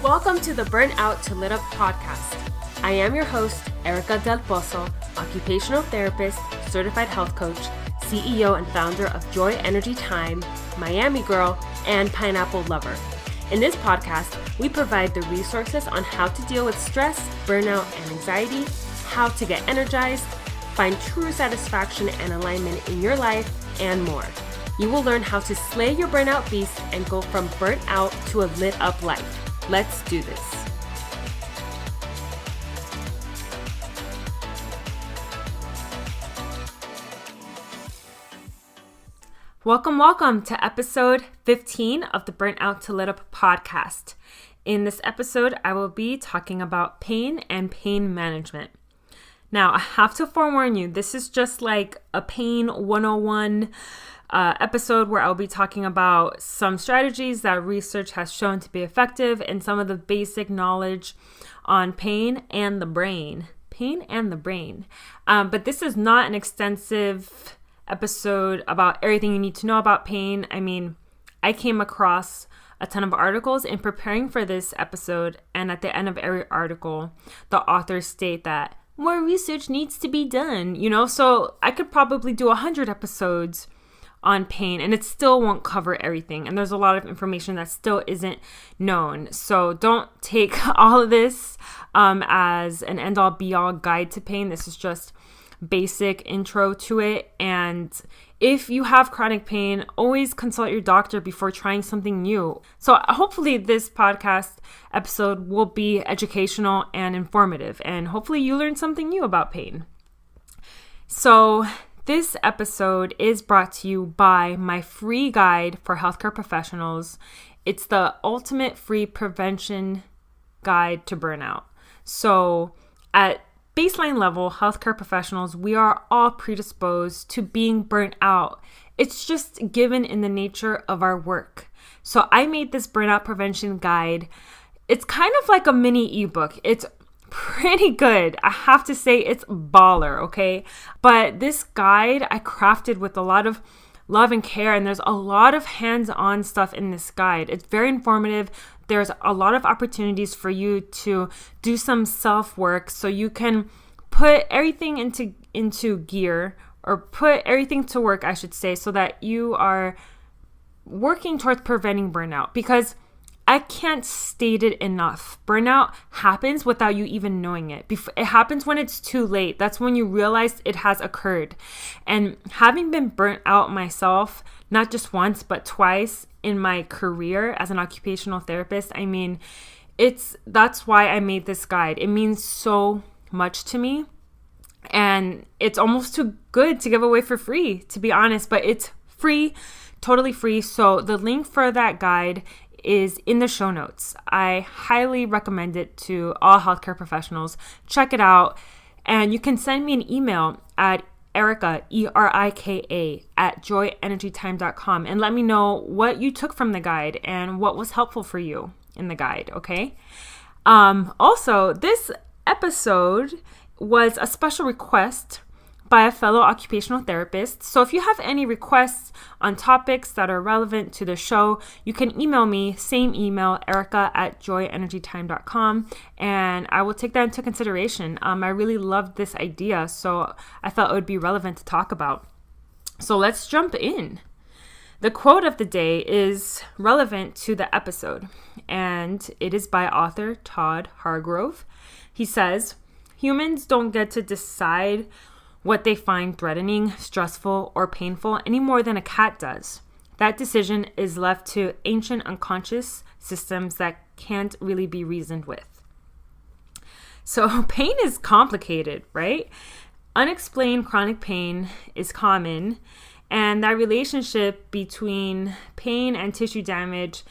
Welcome to the Burnout to Lit Up podcast. I am your host, Erica Del Pozo, occupational therapist, certified health coach, CEO and founder of Joy Energy Time, Miami Girl, and Pineapple Lover. In this podcast, we provide the resources on how to deal with stress, burnout, and anxiety, how to get energized, find true satisfaction and alignment in your life, and more. You will learn how to slay your burnout beast and go from burnt out to a lit up life. Let's do this. Welcome to episode 15 of the Burnout to Lit Up podcast. In this episode, I will be talking about pain and pain management. Now, I have to forewarn you, this is just like a pain 101 episode where I'll be talking about some strategies that research has shown to be effective and some of the basic knowledge on pain and the brain. But this is not an extensive episode about everything you need to know about pain. I mean, I came across a ton of articles in preparing for this episode, and at the end of every article, the authors state that more research needs to be done, so I could probably do 100 episodes on pain and it still won't cover everything. And there's a lot of information that still isn't known. So don't take all of this as an end-all be-all guide to pain. This is just basic intro to it. And if you have chronic pain, always consult your doctor before trying something new. So hopefully this podcast episode will be educational and informative, and hopefully you learn something new about pain. So this episode is brought to you by my free guide for healthcare professionals. It's the ultimate free prevention guide to burnout. So at baseline level, healthcare professionals, we are all predisposed to being burnt out. It's just given in the nature of our work. So I made this burnout prevention guide. It's kind of like a mini ebook. It's pretty good. I have to say it's baller, okay? But this guide I crafted with a lot of love and care, and there's a lot of hands-on stuff in this guide. It's very informative. There's a lot of opportunities for you to do some self-work so you can put everything into gear, or put everything to work, I should say, so that you are working towards preventing burnout. Because I can't state it enough. Burnout happens without you even knowing it. It happens when it's too late. That's when you realize it has occurred. And having been burnt out myself, not just once, but twice in my career as an occupational therapist, I mean, that's why I made this guide. It means so much to me. And it's almost too good to give away for free, to be honest, but it's free, totally free. So the link for that guide is in the show notes. I highly recommend it to all healthcare professionals. Check it out. And you can send me an email at Erica, ERIKA, at joyenergytime.com and let me know what you took from the guide and what was helpful for you in the guide, okay? Also, this episode was a special request by a fellow occupational therapist. So if you have any requests on topics that are relevant to the show, you can email me, same email, Erica at joyenergytime.com, and I will take that into consideration. I really loved this idea, so I thought it would be relevant to talk about. So let's jump in. The quote of the day is relevant to the episode, and it is by author Todd Hargrove. He says, "Humans don't get to decide what they find threatening, stressful, or painful any more than a cat does. That decision is left to ancient unconscious systems that can't really be reasoned with." So pain is complicated, right? Unexplained chronic pain is common, and that relationship between pain and tissue damage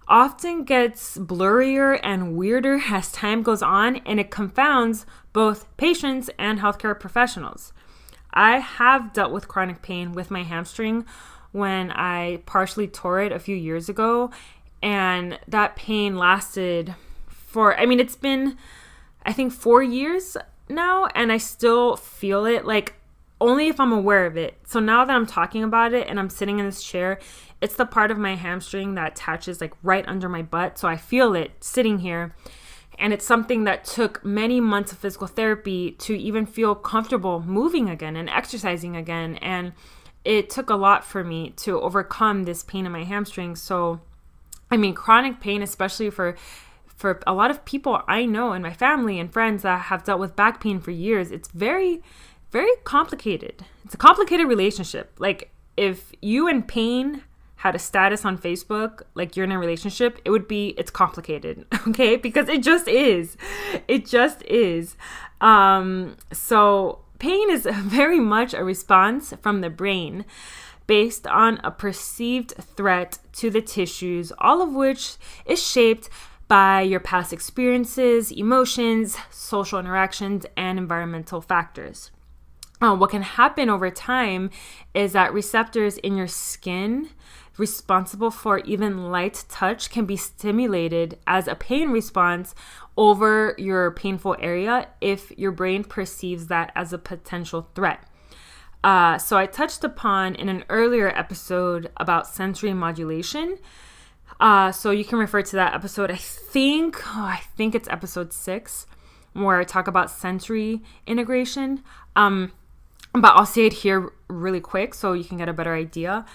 often gets blurrier and weirder as time goes on, and it confounds both patients and healthcare professionals. I have dealt with chronic pain with my hamstring when I partially tore it a few years ago, and that pain lasted it's been, I think, 4 years now, and I still feel it. Like, only if I'm aware of it. So now that I'm talking about it and I'm sitting in this chair, it's the part of my hamstring that attaches like right under my butt. So I feel it sitting here. And it's something that took many months of physical therapy to even feel comfortable moving again and exercising again. And it took a lot for me to overcome this pain in my hamstring. So, I mean, chronic pain, especially for a lot of people I know and my family and friends that have dealt with back pain for years, it's very, very complicated. It's a complicated relationship. Like if you and pain had a status on Facebook, like you're in a relationship, it would be, it's complicated, okay? Because it just is. It just is. So pain is very much a response from the brain based on a perceived threat to the tissues, all of which is shaped by your past experiences, emotions, social interactions, and environmental factors. What can happen over time is that receptors in your skin responsible for even light touch can be stimulated as a pain response over your painful area if your brain perceives that as a potential threat. So I touched upon in an earlier episode about sensory modulation. So you can refer to that episode. I think it's episode 6, where I talk about sensory integration. But I'll say it here really quick so you can get a better idea.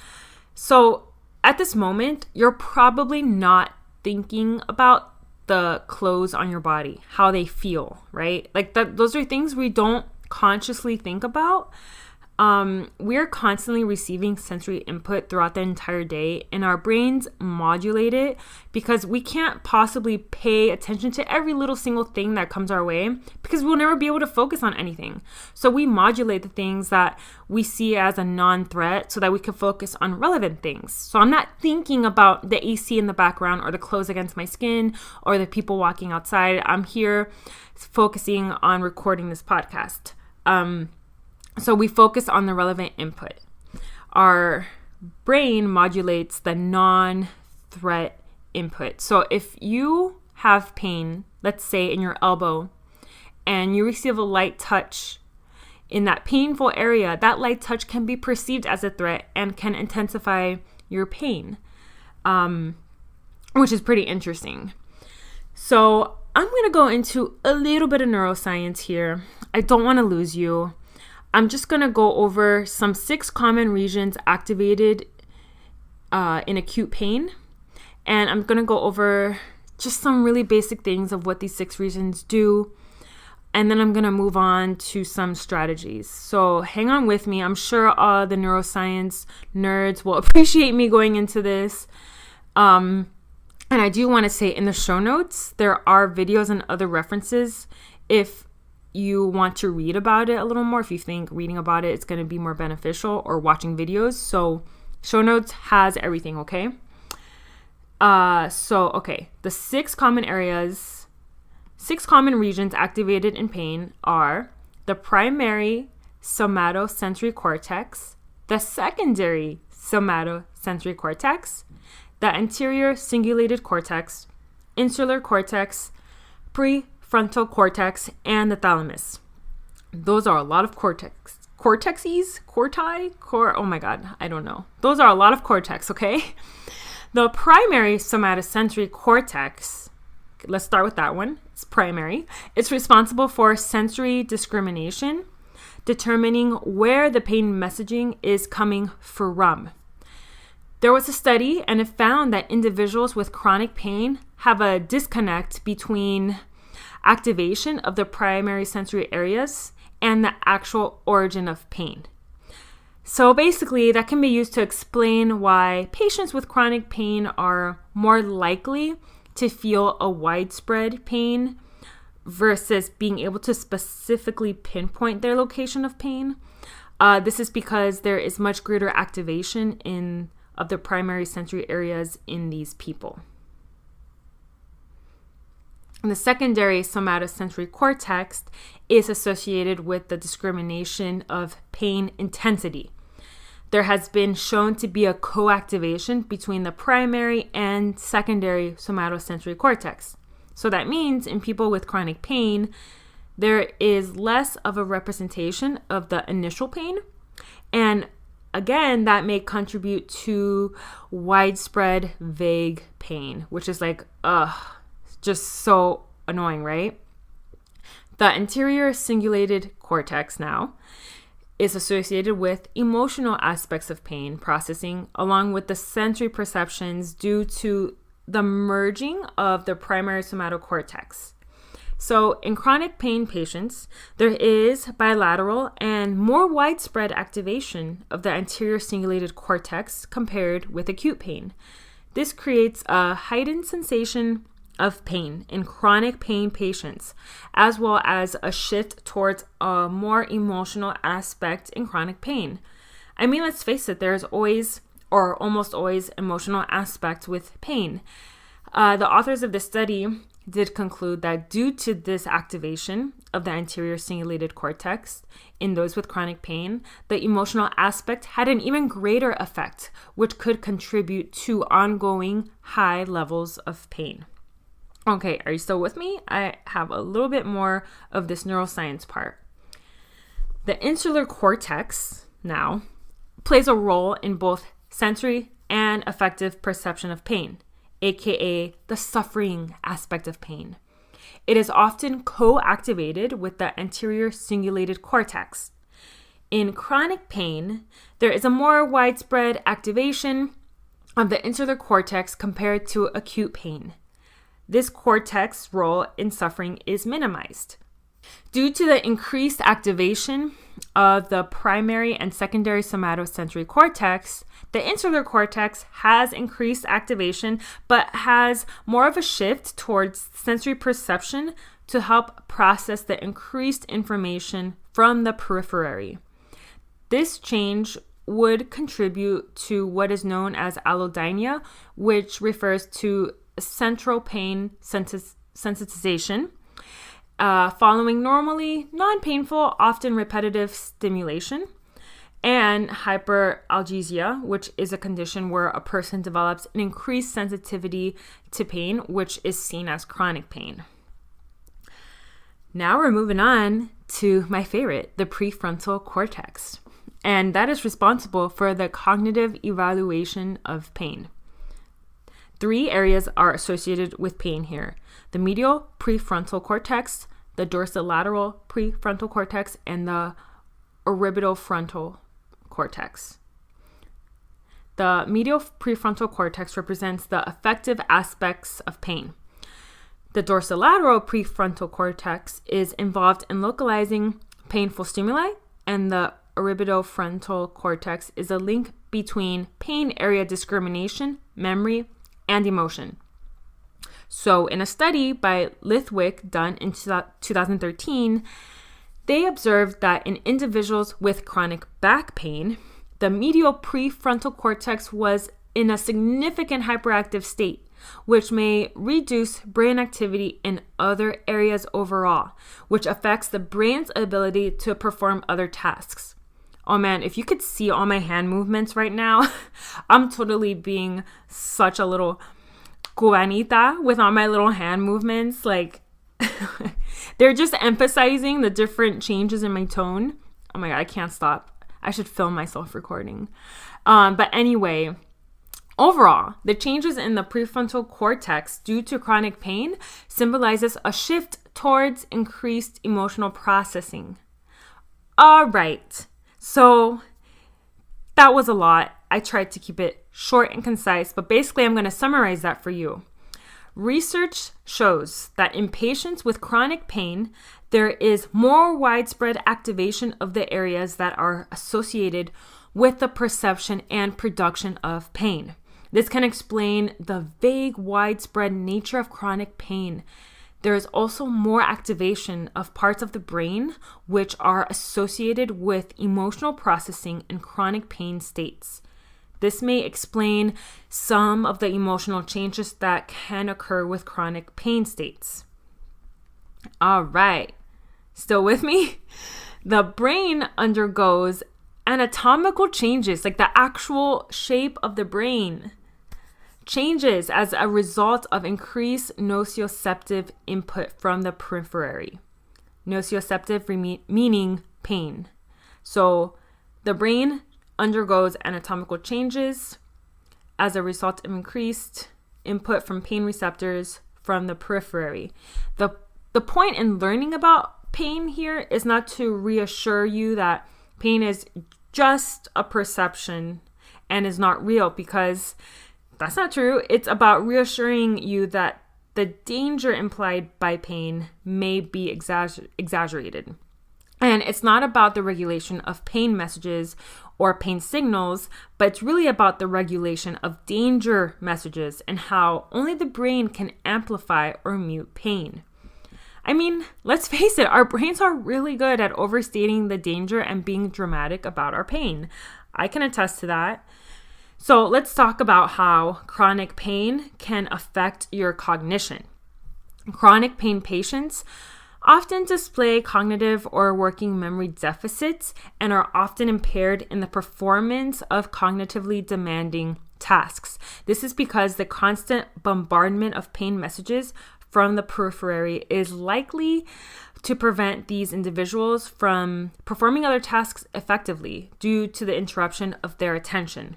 So at this moment, you're probably not thinking about the clothes on your body, how they feel, right? Like those are things we don't consciously think about. We're constantly receiving sensory input throughout the entire day, and our brains modulate it because we can't possibly pay attention to every little single thing that comes our way because we'll never be able to focus on anything. So we modulate the things that we see as a non-threat so that we can focus on relevant things. So I'm not thinking about the AC in the background or the clothes against my skin or the people walking outside. I'm here focusing on recording this podcast. So we focus on the relevant input. Our brain modulates the non-threat input. So if you have pain, let's say in your elbow, and you receive a light touch in that painful area, that light touch can be perceived as a threat and can intensify your pain, which is pretty interesting. So I'm going to go into a little bit of neuroscience here. I don't want to lose you. I'm just going to go over some 6 common regions activated in acute pain. And I'm going to go over just some really basic things of what these 6 regions do. And then I'm going to move on to some strategies. So hang on with me. I'm sure the neuroscience nerds will appreciate me going into this. And I do want to say in the show notes, there are videos and other references if you want to read about it a little more, if you think reading about it is going to be more beneficial, or watching videos. So show notes has everything, okay? The 6 common regions activated in pain are the primary somatosensory cortex, the secondary somatosensory cortex, the anterior cingulated cortex, insular cortex, prefrontal cortex, and the thalamus. Those are a lot of oh my God, I don't know. Those are a lot of cortex, okay? The primary somatosensory cortex, let's start with that one. It's primary. It's responsible for sensory discrimination, determining where the pain messaging is coming from. There was a study, and it found that individuals with chronic pain have a disconnect between activation of the primary sensory areas and the actual origin of pain. So basically, that can be used to explain why patients with chronic pain are more likely to feel a widespread pain versus being able to specifically pinpoint their location of pain. This is because there is much greater activation of the primary sensory areas in these people. And the secondary somatosensory cortex is associated with the discrimination of pain intensity. There has been shown to be a co-activation between the primary and secondary somatosensory cortex. So that means in people with chronic pain, there is less of a representation of the initial pain. And again, that may contribute to widespread vague pain, which is like, just so annoying, right? The anterior cingulated cortex now is associated with emotional aspects of pain processing, along with the sensory perceptions due to the merging of the primary somatocortex. So in chronic pain patients, there is bilateral and more widespread activation of the anterior cingulated cortex compared with acute pain. This creates a heightened sensation of pain in chronic pain patients, as well as a shift towards a more emotional aspect in chronic pain. I mean, let's face it, there's always or almost always emotional aspect with pain. The authors of this study did conclude that due to this activation of the anterior cingulated cortex in those with chronic pain, the emotional aspect had an even greater effect, which could contribute to ongoing high levels of pain. Okay, are you still with me? I have a little bit more of this neuroscience part. The insular cortex now plays a role in both sensory and affective perception of pain, aka the suffering aspect of pain. It is often co-activated with the anterior cingulated cortex. In chronic pain, there is a more widespread activation of the insular cortex compared to acute pain. This cortex role in suffering is minimized. Due to the increased activation of the primary and secondary somatosensory cortex, the insular cortex has increased activation but has more of a shift towards sensory perception to help process the increased information from the periphery. This change would contribute to what is known as allodynia, which refers to central pain sensitization, following normally non-painful, often repetitive stimulation, and hyperalgesia, which is a condition where a person develops an increased sensitivity to pain, which is seen as chronic pain. Now we're moving on to my favorite, the prefrontal cortex, and that is responsible for the cognitive evaluation of pain. 3 areas are associated with pain here: the medial prefrontal cortex, the dorsolateral prefrontal cortex, and the orbitofrontal cortex. The medial prefrontal cortex represents the affective aspects of pain. The dorsolateral prefrontal cortex is involved in localizing painful stimuli, and the orbitofrontal cortex is a link between pain area discrimination, memory, and emotion. So in a study by Lithwick done in 2013, they observed that in individuals with chronic back pain, the medial prefrontal cortex was in a significant hyperactive state, which may reduce brain activity in other areas overall, which affects the brain's ability to perform other tasks. Oh man, if you could see all my hand movements right now, I'm totally being such a little cubanita with all my little hand movements. Like, they're just emphasizing the different changes in my tone. Oh my God, I can't stop. I should film myself recording. But anyway, overall, the changes in the prefrontal cortex due to chronic pain symbolizes a shift towards increased emotional processing. All right. So that was a lot. I tried to keep it short and concise, but basically I'm going to summarize that for you. Research shows that in patients with chronic pain, there is more widespread activation of the areas that are associated with the perception and production of pain. This can explain the vague, widespread nature of chronic pain. There is also more activation of parts of the brain which are associated with emotional processing in chronic pain states. This may explain some of the emotional changes that can occur with chronic pain states. All right, still with me? The brain undergoes anatomical changes, like the actual shape of the brain changes as a result of increased nociceptive input from the periphery. nociceptive, meaning pain. So the brain undergoes anatomical changes as a result of increased input from pain receptors from the periphery. The point in learning about pain here is not to reassure you that pain is just a perception and is not real, because that's not true. It's about reassuring you that the danger implied by pain may be exaggerated. And it's not about the regulation of pain messages or pain signals, but it's really about the regulation of danger messages and how only the brain can amplify or mute pain. I mean, let's face it, our brains are really good at overstating the danger and being dramatic about our pain. I can attest to that. So let's talk about how chronic pain can affect your cognition. Chronic pain patients often display cognitive or working memory deficits and are often impaired in the performance of cognitively demanding tasks. This is because the constant bombardment of pain messages from the periphery is likely to prevent these individuals from performing other tasks effectively due to the interruption of their attention.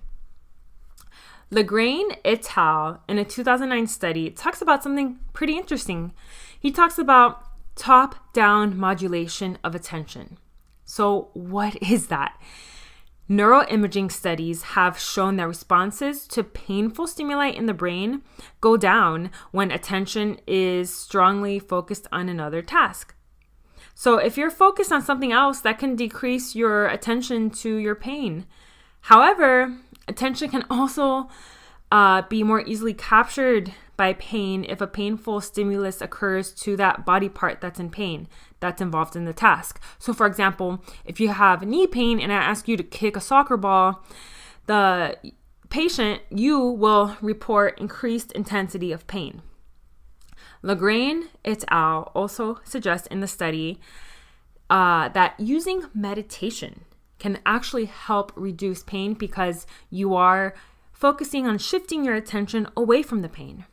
Legrain et al. In a 2009 study talks about something pretty interesting. He talks about top-down modulation of attention. So what is that? Neuroimaging studies have shown that responses to painful stimuli in the brain go down when attention is strongly focused on another task. So if you're focused on something else, that can decrease your attention to your pain. However, attention can also be more easily captured by pain if a painful stimulus occurs to that body part that's in pain, that's involved in the task. So for example, if you have knee pain and I ask you to kick a soccer ball, the patient, you will report increased intensity of pain. Legrain et al. Also suggest in the study that using meditation can actually help reduce pain because you are focusing on shifting your attention away from the pain.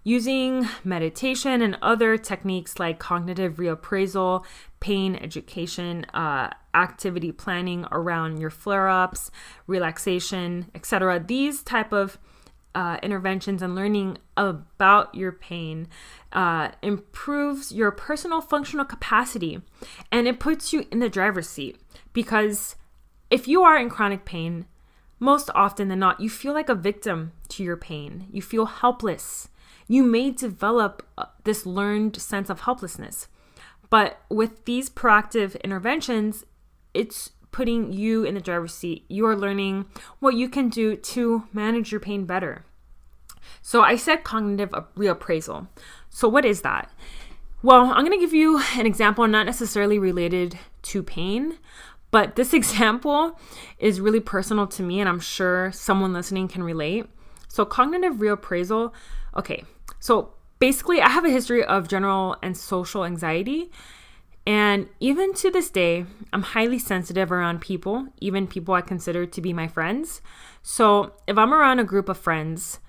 Using meditation and other techniques like cognitive reappraisal, pain education, activity planning around your flare-ups, relaxation, etc. These type of interventions and learning about your pain improves your personal functional capacity, and it puts you in the driver's seat, because if you are in chronic pain, most often than not, you feel like a victim to your pain. You feel helpless. You may develop this learned sense of helplessness. But with these proactive interventions, it's putting you in the driver's seat. You are learning what you can do to manage your pain better. So I said cognitive reappraisal. So what is that? Well, I'm going to give you an example not necessarily related to pain, but this example is really personal to me, and I'm sure someone listening can relate. So cognitive reappraisal, okay. So basically, I have a history of general and social anxiety. And even to this day, I'm highly sensitive around people, even people I consider to be my friends. So if I'm around a group of friends,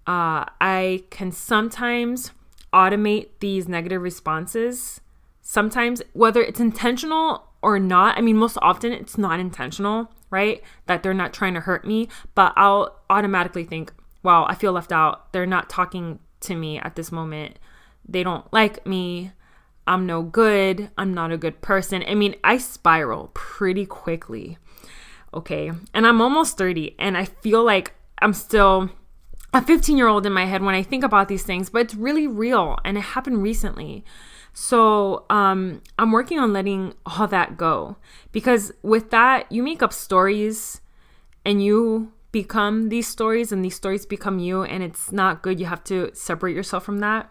I can sometimes automate these negative responses. Sometimes, whether it's intentional or not, I mean, most often it's not intentional, right? That they're not trying to hurt me, but I'll automatically think, wow, I feel left out. They're not talking to me at this moment. They don't like me. I'm no good. I'm not a good person. I mean, I spiral pretty quickly. Okay. And I'm almost 30 and I feel like I'm still a 15-year-old in my head when I think about these things, but it's really real and it happened recently. So I'm working on letting all that go, because with that, you make up stories and you become these stories and these stories become you, and it's not good. You have to separate yourself from that.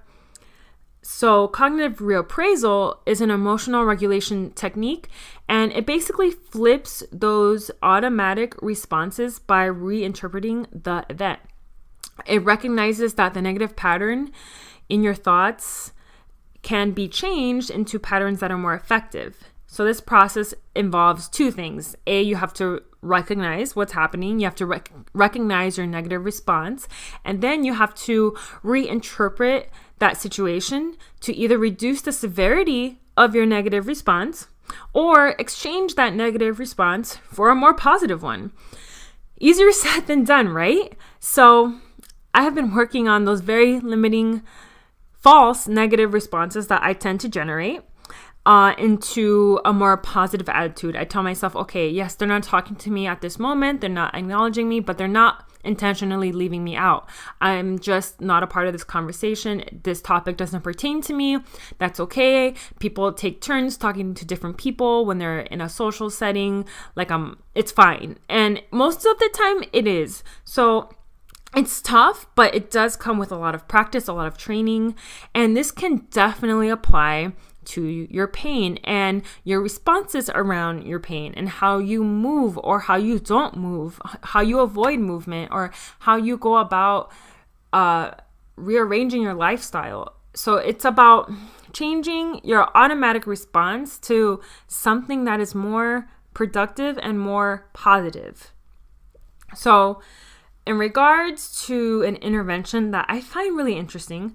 So cognitive reappraisal is an emotional regulation technique, and it basically flips those automatic responses by reinterpreting the event. It recognizes that the negative pattern in your thoughts can be changed into patterns that are more effective. So this process involves two things. A, you have to recognize what's happening. You have to recognize your negative response. And then you have to reinterpret that situation to either reduce the severity of your negative response or exchange that negative response for a more positive one. Easier said than done, right? So I have been working on those very limiting false negative responses that I tend to generate into a more positive attitude. I tell myself, okay, yes, they're not talking to me at this moment. They're not acknowledging me, but they're not intentionally leaving me out. I'm just not a part of this conversation. This topic doesn't pertain to me. That's okay. People take turns talking to different people when they're in a social setting. It's fine. And most of the time it is. So it's tough, but it does come with a lot of practice, a lot of training, and this can definitely apply to your pain and your responses around your pain and how you move or how you don't move, how you avoid movement, or how you go about rearranging your lifestyle. So it's about changing your automatic response to something that is more productive and more positive. So in regards to an intervention that I find really interesting,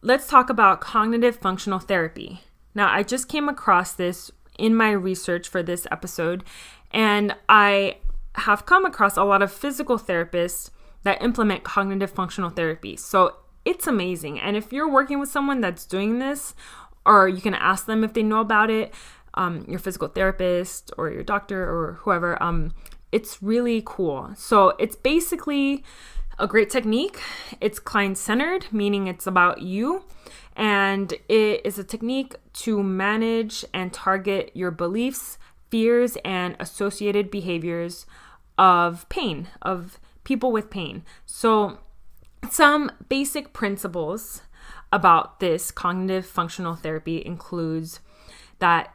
let's talk about cognitive functional therapy. Now, I just came across this in my research for this episode, and I have come across a lot of physical therapists that implement cognitive functional therapy. So it's amazing. And if you're working with someone that's doing this, or you can ask them if they know about it, your physical therapist or your doctor or whoever, it's really cool. So it's basically a great technique. It's client-centered, meaning it's about you. And it is a technique to manage and target your beliefs, fears, and associated behaviors of pain, of people with pain. So some basic principles about this cognitive functional therapy includes that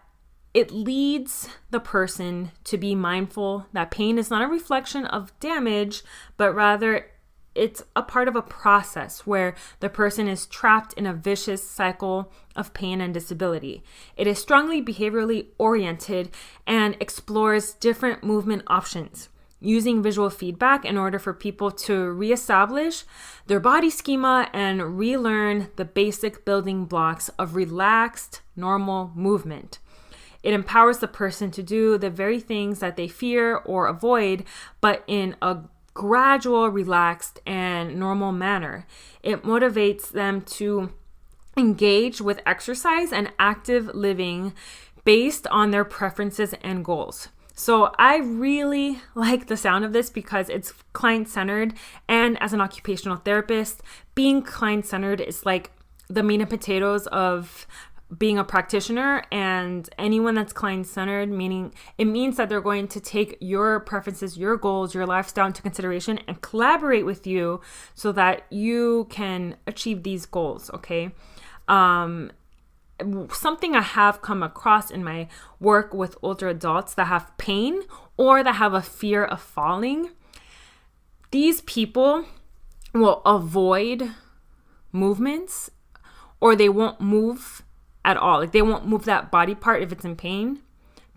it leads the person to be mindful that pain is not a reflection of damage, but rather it's a part of a process where the person is trapped in a vicious cycle of pain and disability. It is strongly behaviorally oriented and explores different movement options, using visual feedback in order for people to reestablish their body schema and relearn the basic building blocks of relaxed, normal movement. It empowers the person to do the very things that they fear or avoid, but in a gradual, relaxed, and normal manner. It motivates them to engage with exercise and active living based on their preferences and goals. So I really like the sound of this because it's client-centered, and as an occupational therapist, being client-centered is like the meat and potatoes of being a practitioner. And anyone that's client-centered, meaning it means that they're going to take your preferences, your goals, your lifestyle into consideration and collaborate with you so that you can achieve these goals, okay? Something I have come across in my work with older adults that have pain or that have a fear of falling, these people will avoid movements, or they won't move at all. Like they won't move that body part if it's in pain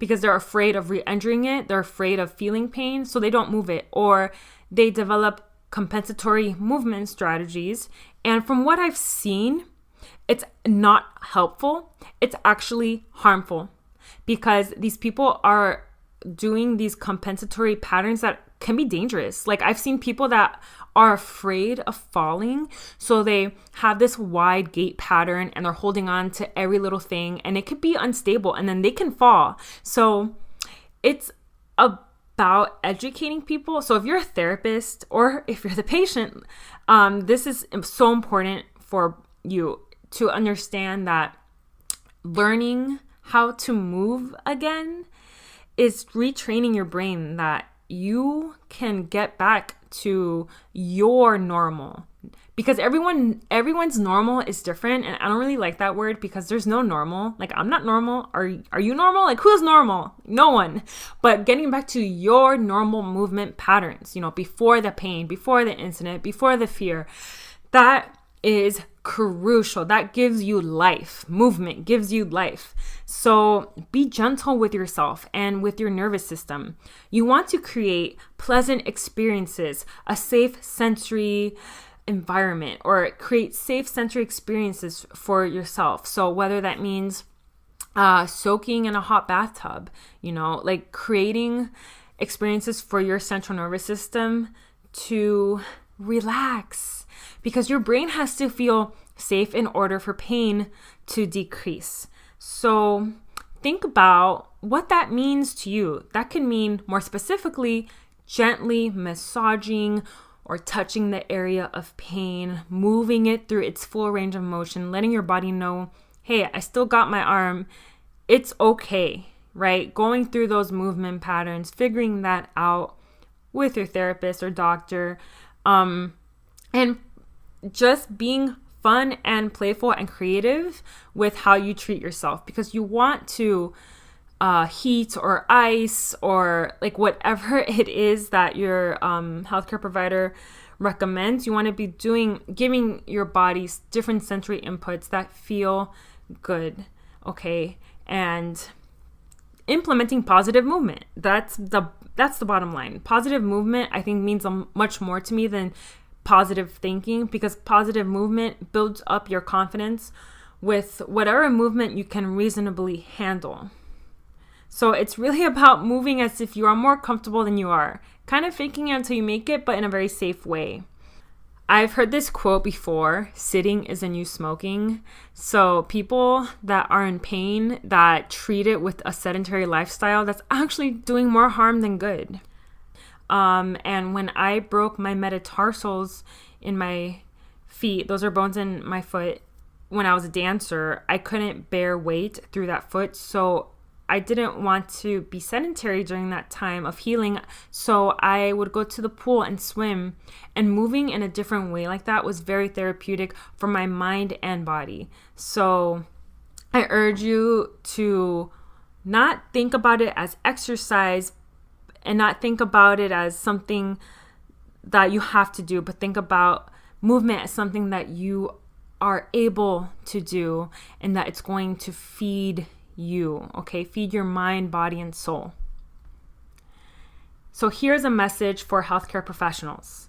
because they're afraid of re-injuring it. They're afraid of feeling pain, so they don't move it, or they develop compensatory movement strategies. And from what I've seen, it's not helpful. It's actually harmful because these people are doing these compensatory patterns that can be dangerous. Like I've seen people that are afraid of falling, so they have this wide gait pattern and they're holding on to every little thing, and it could be unstable and then they can fall. So it's about educating people. So if you're a therapist or if you're the patient, this is so important for you to understand that learning how to move again is retraining your brain that you can get back to your normal, because everyone's normal is different, and I don't really like that word because there's no normal. Like I'm not normal. Are you normal? Like who's normal? No one. But getting back to your normal movement patterns, before the pain, before the incident, before the fear, that is crucial. That gives you life. Movement gives you life. So be gentle with yourself and with your nervous system. You want to create pleasant experiences, a safe sensory environment, or create safe sensory experiences for yourself. So whether that means soaking in a hot bathtub, like creating experiences for your central nervous system to relax, because your brain has to feel safe in order for pain to decrease. So think about what that means to you. That can mean, more specifically, gently massaging or touching the area of pain, moving it through its full range of motion, letting your body know, hey, I still got my arm. It's okay, right? Going through those movement patterns, figuring that out with your therapist or doctor, and just being fun and playful and creative with how you treat yourself, because you want to heat or ice or like whatever it is that your healthcare provider recommends. You want to be giving your body different sensory inputs that feel good, okay? And implementing positive movement. That's the bottom line. Positive movement, I think, means much more to me than positive thinking, because positive movement builds up your confidence with whatever movement you can reasonably handle. So it's really about moving as if you are more comfortable than you are, kind of faking it until you make it, but in a very safe way. I've heard this quote before: sitting is a new smoking. So people that are in pain, that treat it with a sedentary lifestyle, that's actually doing more harm than good. And when I broke my metatarsals in my feet, those are bones in my foot, when I was a dancer, I couldn't bear weight through that foot. So I didn't want to be sedentary during that time of healing. So I would go to the pool and swim, and moving in a different way like that was very therapeutic for my mind and body. So I urge you to not think about it as exercise and not think about it as something that you have to do, but think about movement as something that you are able to do and that it's going to feed you, okay? Feed your mind, body, and soul. So here's a message for healthcare professionals,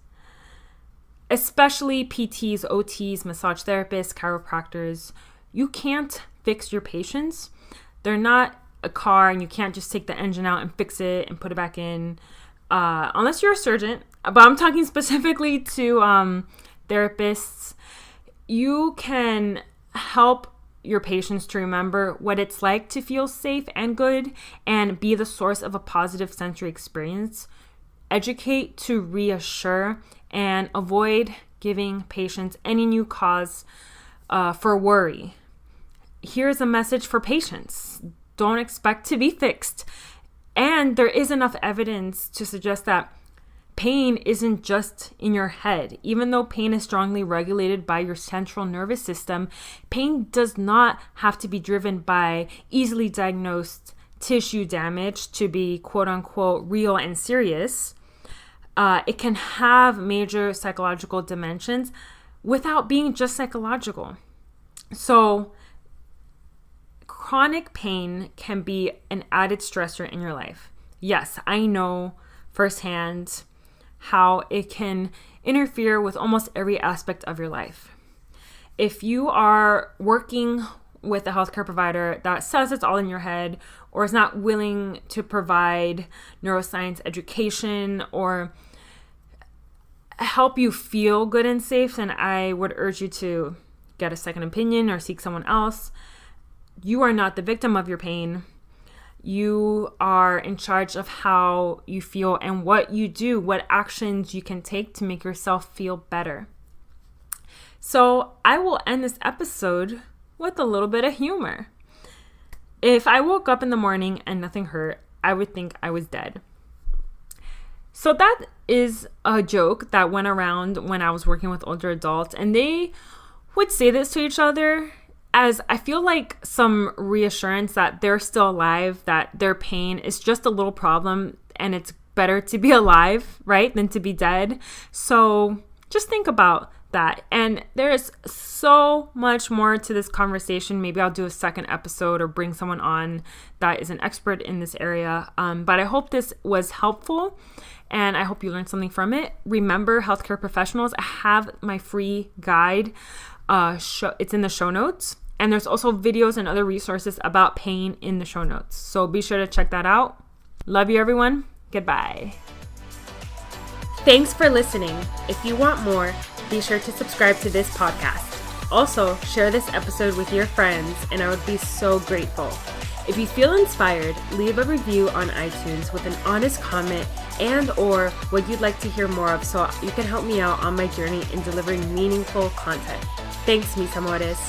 especially PTs, OTs, massage therapists, chiropractors. You can't fix your patients. They're not a car, and you can't just take the engine out and fix it and put it back in, unless you're a surgeon. But I'm talking specifically to therapists. You can help your patients to remember what it's like to feel safe and good and be the source of a positive sensory experience. Educate to reassure, and avoid giving patients any new cause for worry. Here's a message for patients: don't expect to be fixed. And there is enough evidence to suggest that pain isn't just in your head. Even though pain is strongly regulated by your central nervous system, pain does not have to be driven by easily diagnosed tissue damage to be quote unquote real and serious. It can have major psychological dimensions without being just psychological. So chronic pain can be an added stressor in your life. Yes, I know firsthand how it can interfere with almost every aspect of your life. If you are working with a healthcare provider that says it's all in your head, or is not willing to provide neuroscience education or help you feel good and safe, then I would urge you to get a second opinion or seek someone else. You are not the victim of your pain. You are in charge of how you feel and what you do, what actions you can take to make yourself feel better. So I will end this episode with a little bit of humor. If I woke up in the morning and nothing hurt, I would think I was dead. So that is a joke that went around when I was working with older adults, and they would say this to each other as I feel like some reassurance that they're still alive, that their pain is just a little problem and it's better to be alive, right, than to be dead. So just think about that. And there is so much more to this conversation. Maybe I'll do a second episode or bring someone on that is an expert in this area. But I hope this was helpful, and I hope you learned something from it. Remember, healthcare professionals, I have my free guide. It's in the show notes. And there's also videos and other resources about pain in the show notes. So be sure to check that out. Love you, everyone. Goodbye. Thanks for listening. If you want more, be sure to subscribe to this podcast. Also, share this episode with your friends, and I would be so grateful. If you feel inspired, leave a review on iTunes with an honest comment and or what you'd like to hear more of so you can help me out on my journey in delivering meaningful content. Thanks, mis amores.